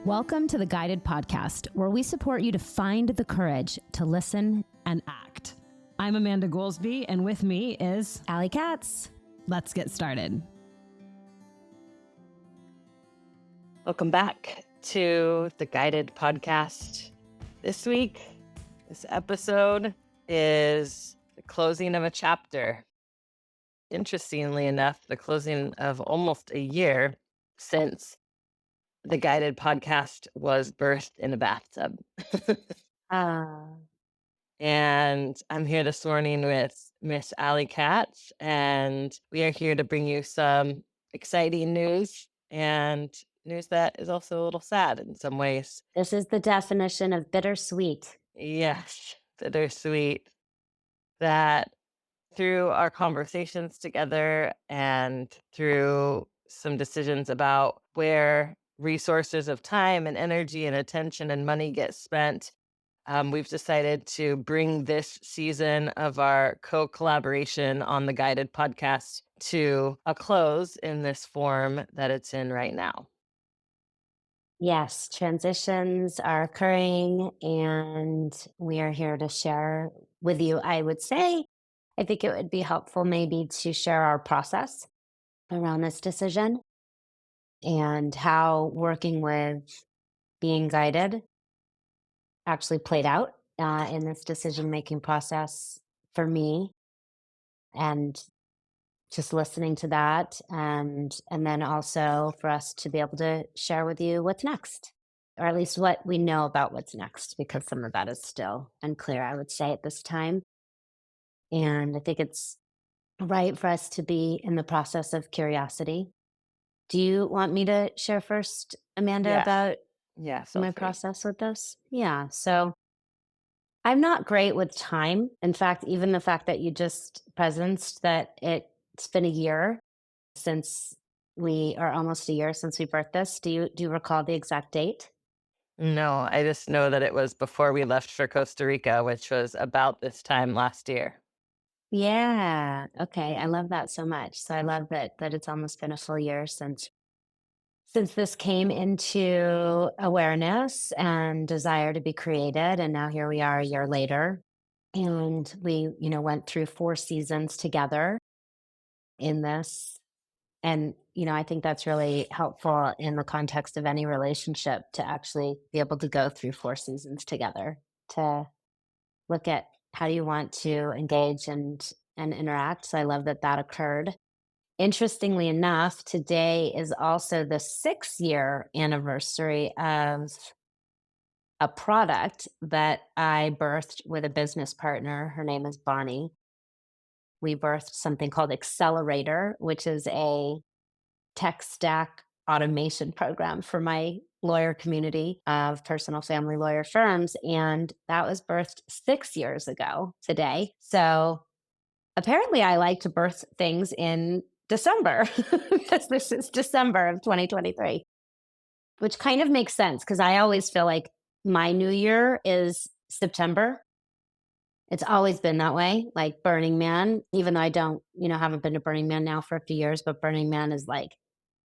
Welcome to the Guided Podcast, where we support you to find the courage to listen and act. I'm Amanda Goolsby, and with me is Allie Katz. Let's get started. Welcome back to the Guided Podcast. This week, this episode is the closing of a chapter. Interestingly enough, the closing of almost a year since the Guided Podcast was birthed in a bathtub. And I'm here this morning with Miss Allie Katz, and we are here to bring you some exciting news and news that is also a little sad in some ways. This is the definition of bittersweet. Yes, bittersweet. That through our conversations together and through some decisions about where resources of time and energy and attention and money get spent, we've decided to bring this season of our co-collaboration on the Guided Podcast to a close in this form that it's in right now. Yes, transitions are occurring, and we are here to share with you. I would say, I think it would be helpful maybe to share our process around this decision and how working with being guided actually played out in this decision-making process for me, and just listening to that, and then also for us to be able to share with you what's next, or at least what we know about what's next, because some of that is still unclear, I would say, at this time. And I think it's right for us to be in the process of curiosity. Do you want me to share first, Amanda, Yeah. about Yes. my process with this? Yeah. So I'm not great with time. In fact, even the fact that you just presenced that it's been a year since almost a year since we birthed this. Do you recall the exact date? No, I just know that it was before we left for Costa Rica, which was about this time last year. Yeah. Okay. I love that so much. So I love that it's almost been a full year since this came into awareness and desire to be created. And now here we are a year later. And we, went through 4 seasons together in this. And, I think that's really helpful in the context of any relationship to actually be able to go through 4 seasons together, to look at how do you want to engage and interact. So I love that occurred. Interestingly enough, today is also the 6-year anniversary of a product that I birthed with a business partner. Her name is Bonnie. We birthed something called Accelerator, which is a tech stack automation program for my lawyer community of personal family lawyer firms. And that was birthed 6 years ago today. So apparently I like to birth things in December because this is December of 2023, which kind of makes sense because I always feel like my new year is September. It's always been that way. Like Burning Man, even though I don't, haven't been to Burning Man now for a few years, but Burning Man is like,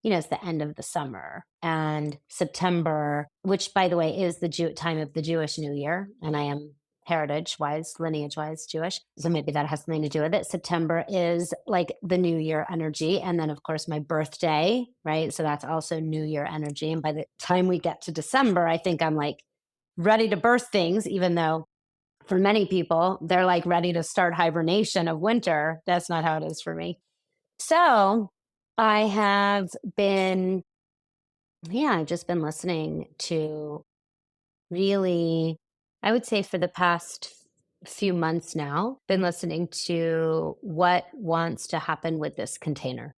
it's the end of the summer, and September, which by the way is the time of the Jewish New Year. And I am heritage-wise, lineage-wise Jewish. So maybe that has something to do with it. September is like the New Year energy. And then of course my birthday, right? So that's also New Year energy. And by the time we get to December, I think I'm like ready to birth things, even though for many people, they're like ready to start hibernation of winter. That's not how it is for me. So I have been, I've just been listening to really, I would say for the past few months now, been listening to what wants to happen with this container.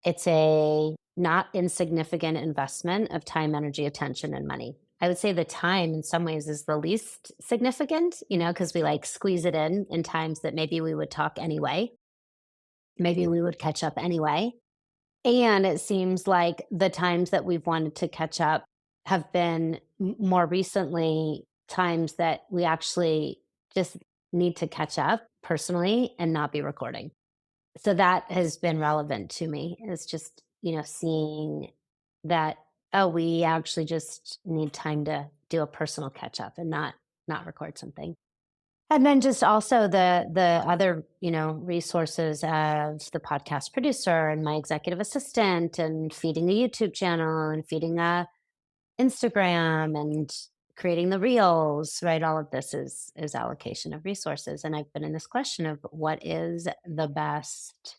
It's a not insignificant investment of time, energy, attention, and money. I would say the time in some ways is the least significant, because we like squeeze it in times that maybe we would talk anyway. Maybe we would catch up anyway. And it seems like the times that we've wanted to catch up have been more recently times that we actually just need to catch up personally and not be recording. So that has been relevant to me. It's just, seeing that Oh, we actually just need time to do a personal catch up and not record something. And then just also the other, resources of the podcast producer and my executive assistant and feeding a YouTube channel and feeding a Instagram and creating the reels, right? All of this is allocation of resources. And I've been in this question of what is the best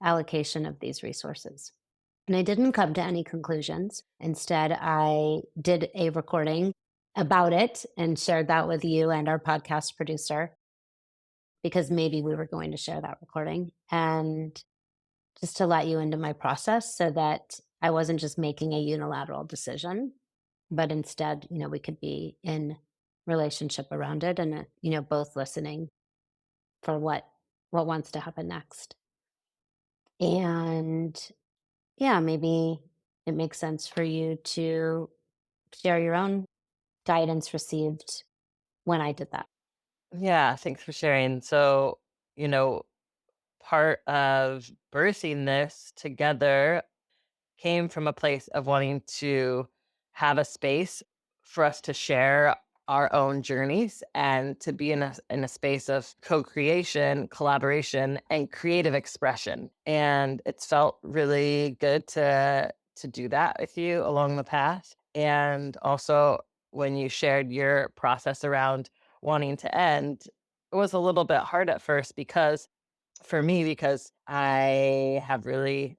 allocation of these resources. And I didn't come to any conclusions. Instead, I did a recording about it and shared that with you and our podcast producer because maybe we were going to share that recording and just to let you into my process so that I wasn't just making a unilateral decision, but instead, we could be in relationship around it and, both listening for what wants to happen next. And yeah, maybe it makes sense for you to share your own guidance received when I did that. Yeah, thanks for sharing. So, you know, part of birthing this together came from a place of wanting to have a space for us to share our own journeys and to be in a space of co-creation, collaboration, and creative expression. And it's felt really good to do that with you along the path. And also when you shared your process around wanting to end, it was a little bit hard at first because for me, because I have really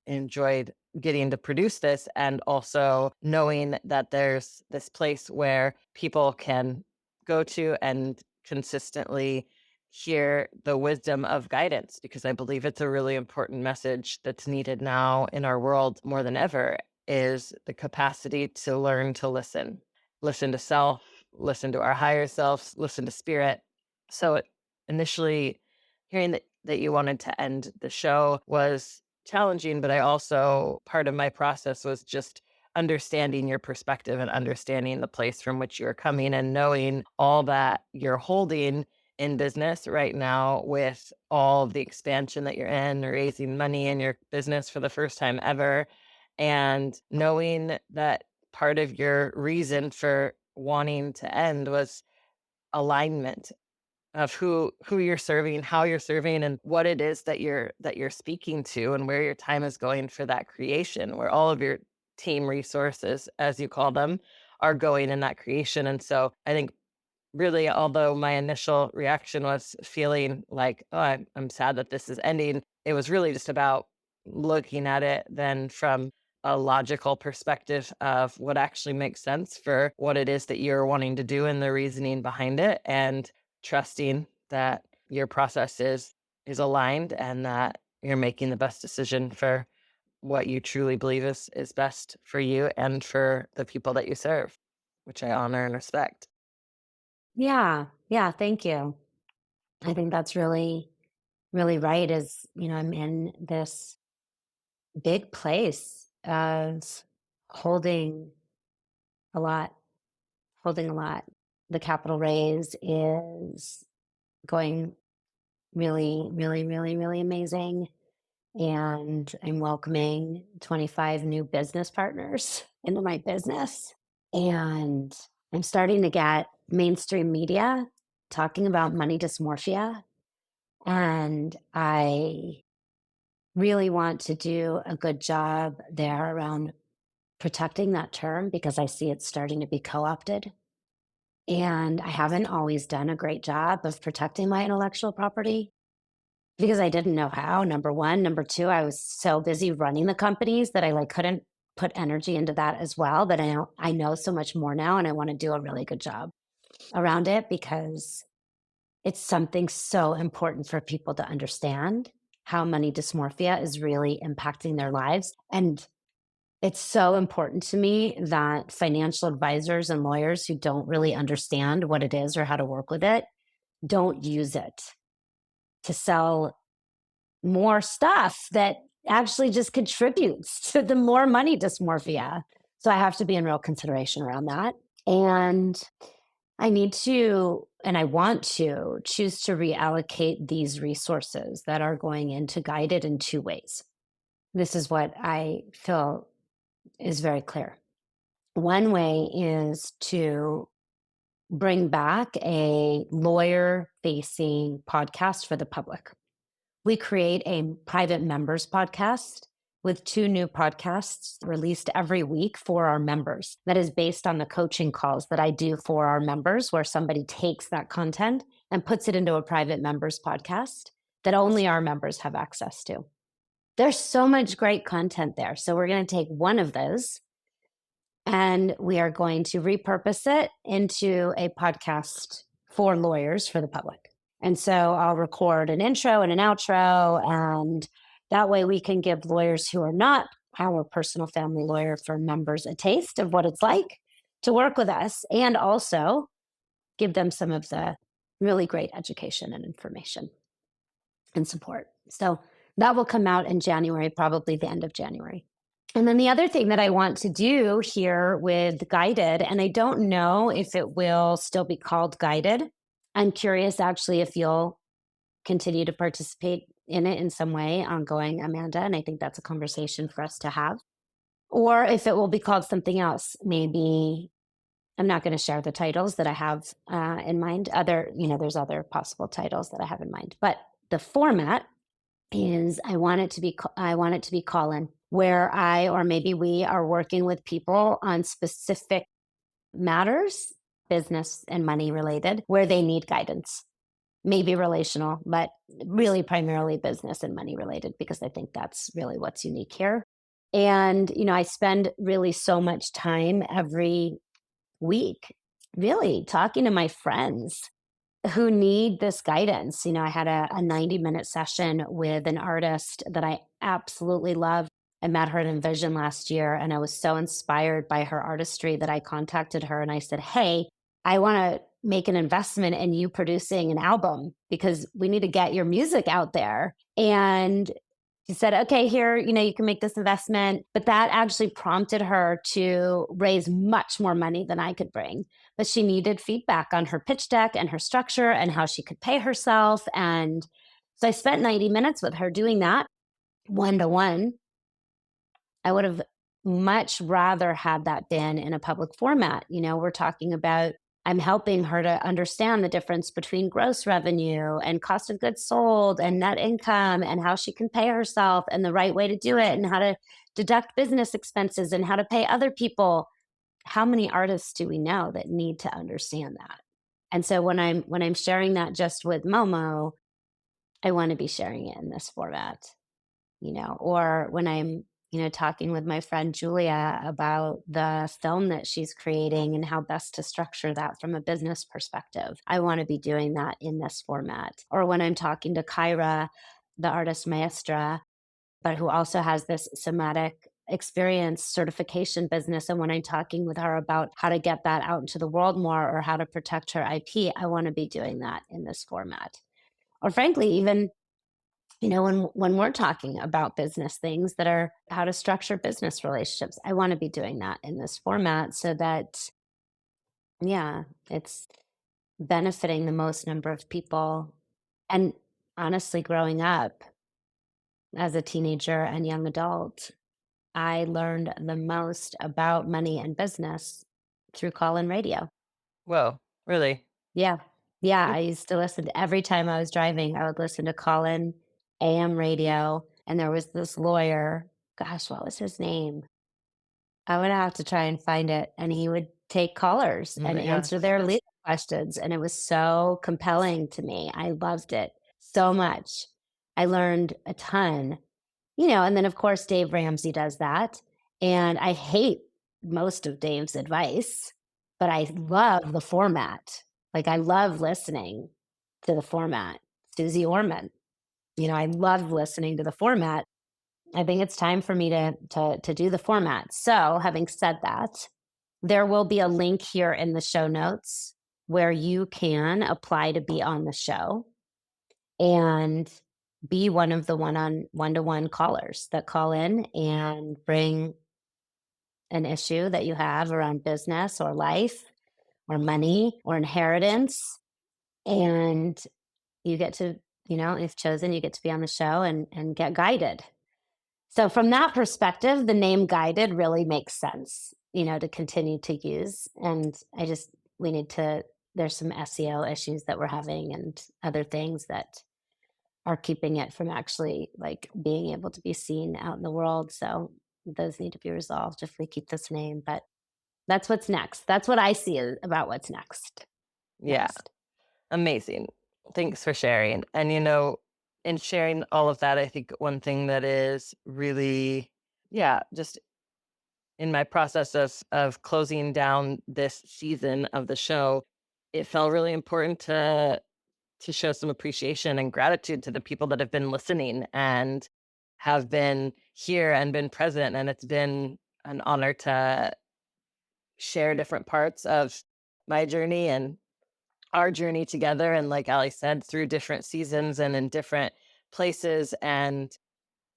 enjoyed getting to produce this and also knowing that there's this place where people can go to and consistently hear the wisdom of guidance, because I believe it's a really important message that's needed now in our world more than ever, is the capacity to learn to listen. Listen to self, listen to our higher selves, listen to spirit. So initially hearing that you wanted to end the show was challenging, but I also part of my process was just understanding your perspective and understanding the place from which you're coming and knowing all that you're holding in business right now with all the expansion that you're in, raising money in your business for the first time ever, and knowing that part of your reason for wanting to end was alignment of who you're serving, how you're serving, and what it is that you're speaking to, and where your time is going for that creation, where all of your team resources, as you call them, are going in that creation. And so I think really, although my initial reaction was feeling like, oh, I'm sad that this is ending, it was really just about looking at it then from a logical perspective of what actually makes sense for what it is that you're wanting to do and the reasoning behind it, and trusting that your process is aligned and that you're making the best decision for what you truly believe is best for you and for the people that you serve, which I honor and respect. Yeah. Yeah. Thank you. I think that's really, really right. I'm in this big place of holding a lot, holding a lot. The capital raise is going really, really, really, really amazing. And I'm welcoming 25 new business partners into my business. And I'm starting to get mainstream media talking about money dysmorphia. And I really want to do a good job there around protecting that term because I see it starting to be co opted. And I haven't always done a great job of protecting my intellectual property because I didn't know how, number one. Number two, I was so busy running the companies that I couldn't put energy into that as well. But I know so much more now, and I want to do a really good job around it because it's something so important for people to understand how money dysmorphia is really impacting their lives. And it's so important to me that financial advisors and lawyers who don't really understand what it is or how to work with it don't use it to sell more stuff that actually just contributes to the more money dysmorphia. So I have to be in real consideration around that. And I need to, and I want to choose to reallocate these resources that are going into guided in two ways. This is what I feel is very clear. One way is to bring back a lawyer-facing podcast for the public. We create a private members podcast with 2 new podcasts released every week for our members. That is based on the coaching calls that I do for our members, where somebody takes that content and puts it into a private members podcast that only our members have access to. There's so much great content there. So we're going to take one of those and we are going to repurpose it into a podcast for lawyers for the public. And so I'll record an intro and an outro, and that way we can give lawyers who are not our personal family lawyer for members a taste of what it's like to work with us, and also give them some of the really great education and information and support. So that will come out in January, probably the end of January. And then the other thing that I want to do here with Guided, and I don't know if it will still be called Guided. I'm curious actually if you'll continue to participate in it in some way ongoing, Amanda, and I think that's a conversation for us to have. Or if it will be called something else. Maybe I'm not going to share the titles that I have in mind. There's other possible titles that I have in mind. But the format is I want it to be call-in, where I or maybe we are working with people on specific matters, business and money related, where they need guidance. Maybe relational, but really primarily business and money related, because I think that's really what's unique here. And, I spend really so much time every week really talking to my friends who need this guidance. I had a 90-minute session with an artist that I absolutely love. I met her at Envision last year, and I was so inspired by her artistry that I contacted her and I said, hey, I want to make an investment in you producing an album because we need to get your music out there. And she said, okay, here, you can make this investment. But that actually prompted her to raise much more money than I could bring. But she needed feedback on her pitch deck and her structure and how she could pay herself. And so I spent 90 minutes with her doing that one-to-one. I would have much rather had that been in a public format. We're talking about, I'm helping her to understand the difference between gross revenue and cost of goods sold and net income and how she can pay herself and the right way to do it and how to deduct business expenses and how to pay other people. How many artists do we know that need to understand that? And so when I'm sharing that just with Momo, I want to be sharing it in this format, or when I'm talking with my friend Julia about the film that she's creating and how best to structure that from a business perspective. I want to be doing that in this format. Or when I'm talking to Kyra, the artist maestra, but who also has this somatic experience certification business. And when I'm talking with her about how to get that out into the world more or how to protect her IP, I want to be doing that in this format. Or frankly, even when we're talking about business things that are how to structure business relationships, I want to be doing that in this format so that, it's benefiting the most number of people. And honestly, growing up as a teenager and young adult, I learned the most about money and business through call-in radio. Whoa, really? Yeah. Yeah. I used to listen to, every time I was driving, I would listen to call-in AM radio. And there was this lawyer, gosh, what was his name? I would have to try and find it. And he would take callers and answer their legal questions. And it was so compelling to me. I loved it so much. I learned a ton, and then of course, Dave Ramsey does that. And I hate most of Dave's advice, but I love the format. Like I love listening to the format. Susie Orman, I love listening to the format. I think it's time for me to do the format. So having said that, there will be a link here in the show notes where you can apply to be on the show and be one of the one-to-one callers that call in and bring an issue that you have around business or life or money or inheritance. And you get to, if chosen, you get to be on the show and get guided. So from that perspective, the name Guided really makes sense, to continue to use. And we need to, there's some SEO issues that we're having and other things that are keeping it from actually like being able to be seen out in the world. So those need to be resolved if we keep this name. But that's what's next. That's what I see about what's next. Yeah. Amazing. Thanks for sharing. And, in sharing all of that, I think one thing that is really, just in my process of closing down this season of the show, it felt really important to show some appreciation and gratitude to the people that have been listening and have been here and been present. And it's been an honor to share different parts of my journey and our journey together. And like Ali said, through different seasons and in different places. And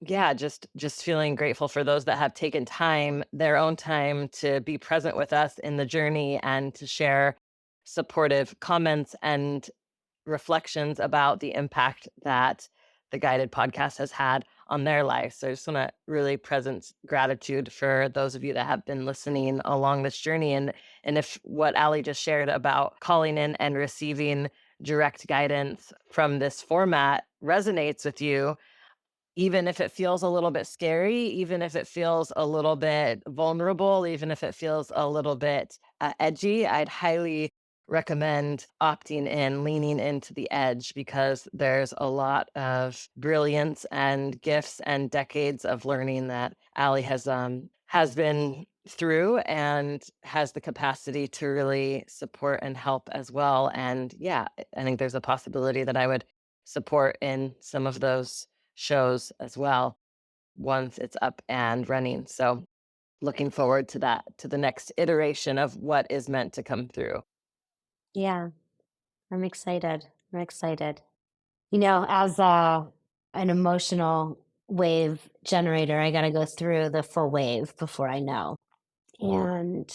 just feeling grateful for those that have taken time, their own time, to be present with us in the journey and to share supportive comments and reflections about the impact that the Guided podcast has had on their life. So I just want to really present gratitude for those of you that have been listening along this journey. And if what Ali just shared about calling in and receiving direct guidance from this format resonates with you, even if it feels a little bit scary, even if it feels a little bit vulnerable, even if it feels a little bit edgy, I'd highly recommend opting in, leaning into the edge, because there's a lot of brilliance and gifts and decades of learning that Ali has been through and has the capacity to really support and help as well. And I think there's a possibility that I would support in some of those shows as well once it's up and running. So looking forward to that, to the next iteration of what is meant to come through. Yeah, I'm excited. I'm excited. As an emotional wave generator, I got to go through the full wave before I know. And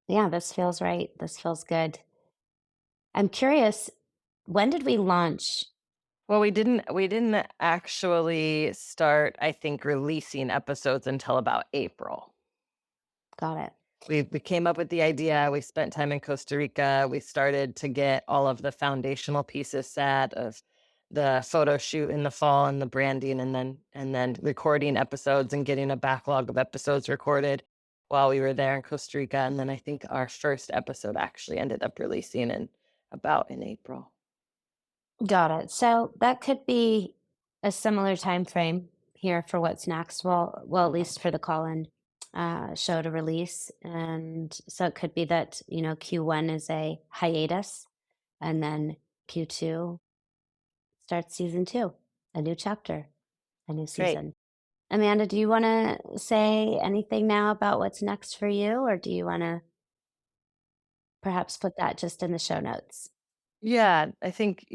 yeah, this feels right. This feels good. I'm curious, when did we launch? Well, we didn't actually start, I think, releasing episodes until about April. Got it. We came up with the idea. We spent time in Costa Rica. We started to get all of the foundational pieces set of the photo shoot in the fall and the branding, and then recording episodes and getting a backlog of episodes recorded while we were there in Costa Rica. And then I think our first episode actually ended up releasing in April. Got it. So that could be a similar time frame here for what's next. Well, at least for the call-in show to release, and so it could be that Q1 is a hiatus, and then Q2 starts season 2, a new chapter, a new Great. season. Amanda, do you want to say anything now about what's next for you, or do you want to perhaps put that just in the show notes? Yeah, I think,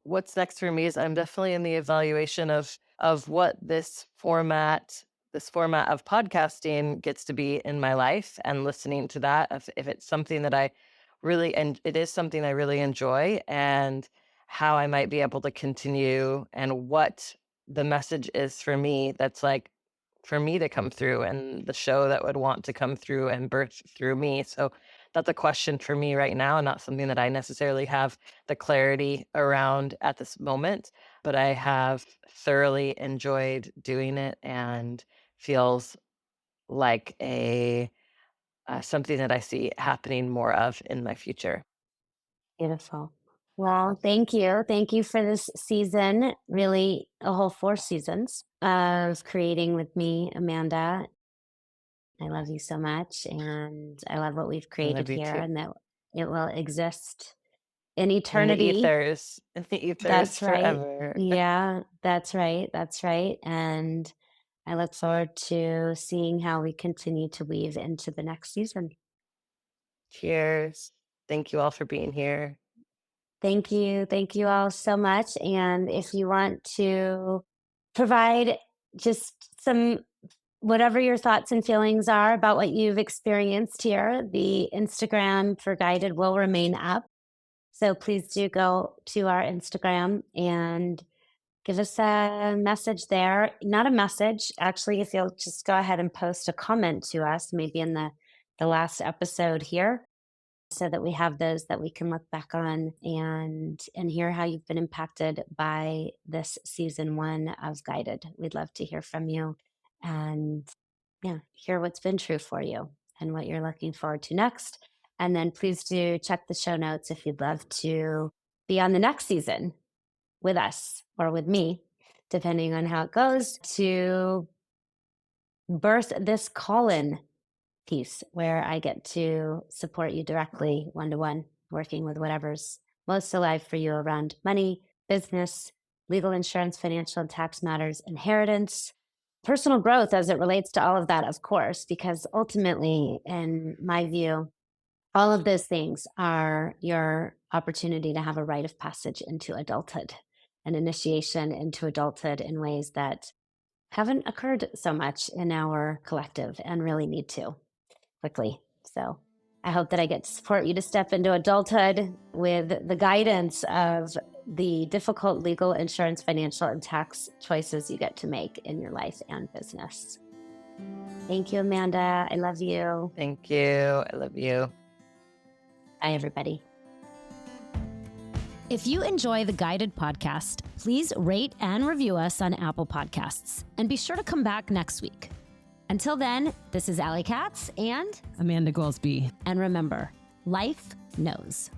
what's next for me is I'm definitely in the evaluation of what this format of podcasting gets to be in my life, and listening to that, if it's something that I really, and it is something I really enjoy, and how I might be able to continue, and what the message is for me, that's like for me to come through, and the show that would want to come through and birth through me. So that's a question for me right now, and not something that I necessarily have the clarity around at this moment, but I have thoroughly enjoyed doing it, and feels like a something that I see happening more of in my future. Beautiful. Well, thank you. Thank you for this season, really a whole 4 seasons of creating with me, Amanda. I love you so much, and I love what we've I created love you here, too. and that it will exist in In the eternity. ethers, in the ethers That's right. forever. Yeah, that's right. That's right. And I look forward to seeing how we continue to weave into the next season. Cheers. Thank you all for being here. Thank you. Thank you all so much. And if you want to provide just some, whatever your thoughts and feelings are about what you've experienced here, the Instagram for Guided will remain up. So please do go to our Instagram and give us a message there. Not a message, actually, if you'll just go ahead and post a comment to us, maybe in the last episode here, so that we have those that we can look back on and hear how you've been impacted by this season 1 of Guided. We'd love to hear from you and hear what's been true for you and what you're looking forward to next. And then please do check the show notes if you'd love to be on the next season with us or with me, depending on how it goes, to birth this call-in piece where I get to support you directly, one-to-one, working with whatever's most alive for you around money, business, legal, insurance, financial and tax matters, inheritance, personal growth as it relates to all of that, of course, because ultimately, in my view, all of those things are your opportunity to have a rite of passage into adulthood, an initiation into adulthood in ways that haven't occurred so much in our collective and really need to quickly. So I hope that I get to support you to step into adulthood with the guidance of the difficult legal, insurance, financial, and tax choices you get to make in your life and business. Thank you, Amanda. I love you. Thank you. I love you. Bye, everybody. If you enjoy the Guided podcast, please rate and review us on Apple Podcasts. And be sure to come back next week. Until then, this is Allie Katz and Amanda Goolsby. And remember, life knows.